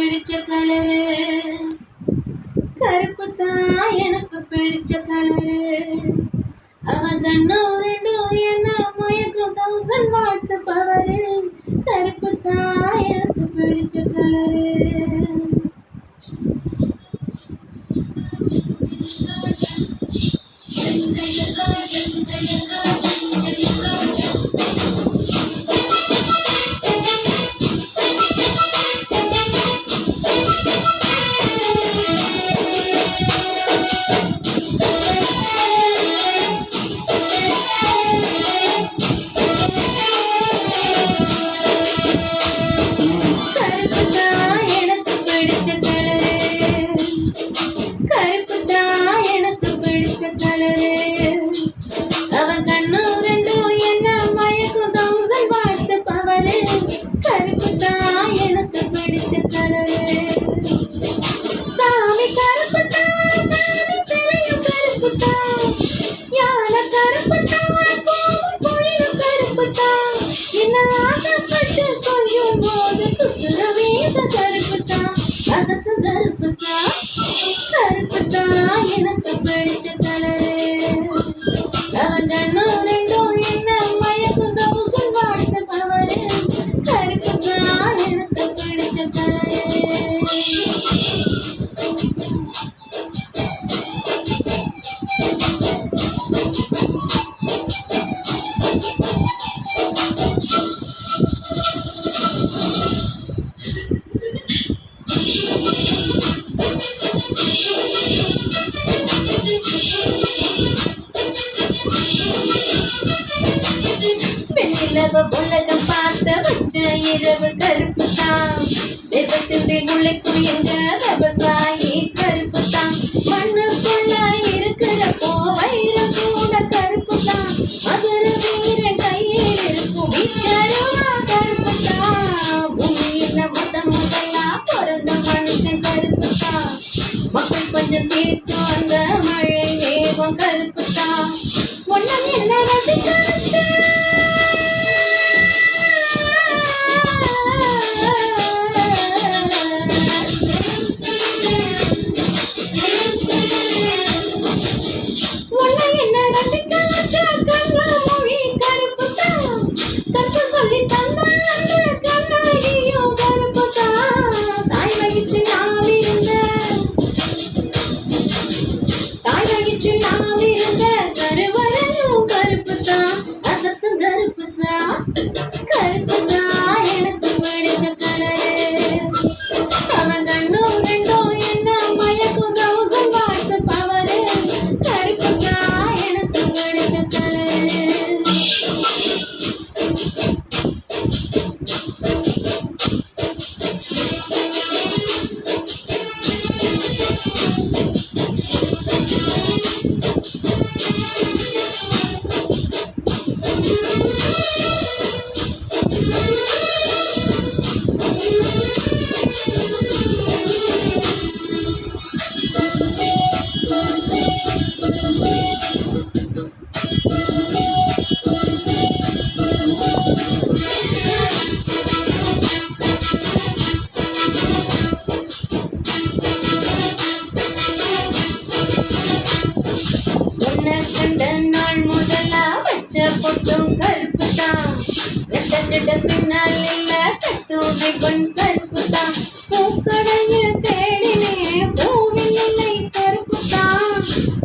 பிடிச்ச கலரு கருப்பு தான் எனக்கு பிடிச்ச கலரு அவன் கண்ணும் ரெண்டும் என்ன மயக்கும் 1000 வாட்ஸ் பவரு கருப்பு தான் எனக்கு பிடிச்ச கலரு அவன் கண்ணும் ரெண்டும் என்ன மயக்கும் 1000 வாட்ஸ் பவரு கருப்பு தான் எனக்கு பிடிச்ச கலரு சாமி கருப்பு தான் சாமி சிலையும் கருப்பு தான் யானை கருப்பு தான் கோயிலும் கருப்பு தான் என்ன ஆசைப்பட்டு கொஞ்சம் போது குத்துற வீச கருப்பு தான் அசத்து கருப்பு தான் எனக்கு பிடிச்ச கலரு அவன் கண்ணும் ரெண்டும் என்ன மயக்கும் 1000 வாட்ஸ் பவரு கருப்பு தான் எனக்கு பிடிச்ச கலரு உலகம் பார்த்த வச்ச இரவு கருப்பு தான் சிந்தி முளைக்கும் எங்க விவசாயி கருப்பு தான் மண்ணுக்குள்ள இருக்கிறப்போ வைரம் கூட கருப்பு தான் மதுர வீரன் கையில் இருக்கும் விச்சருவா கருப்பு தான் பூமியில முதலா பிறந்த மனுஷன் கருப்பு தான் மக்கள் கொஞ்சம் தீர்த்து அந்த மழை மேகம் கருப்பு தான் ஒன்னும் என்ன ரசிக்க எனக்கு பிடிச்ச கலரு அவன் கண்ணும் ரெண்டும் என்ன மயக்கும் 1000 வாட்ஸ் பவரு கருப்பு தான் எனக்கு பிடிச்ச கலரு கண்ட நாள் முதலா வச்ச பொட்டும் கருப்பு தான் ரெட்ட பின்னால் இல்ல கட்டும் ரிப்பன் கருப்பு தான் பூக்கடையில் தேடினே பூவில் இல்லை கருப்பு தான்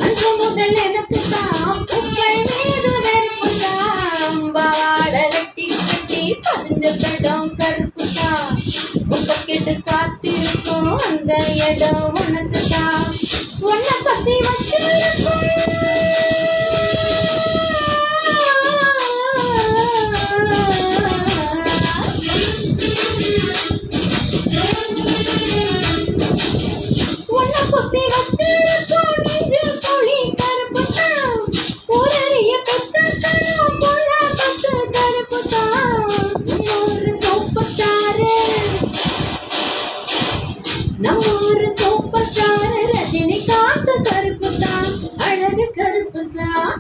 அன்று முதல் எனக்கு தான் பூக்கள் மீது வெறுப்பு தான் பாவாட வெட்டி கட்டி பதிஞ்ச படம் கருப்பு தான் முப்பக்கெட்டு காத்திருக்கும் அந்த இடம் உனக்கு தான் உன்னை பத்தி வச்சிருக்கும் ரஜினிகாந்த் கருப்பு தான் அழகு கருப்பு தான்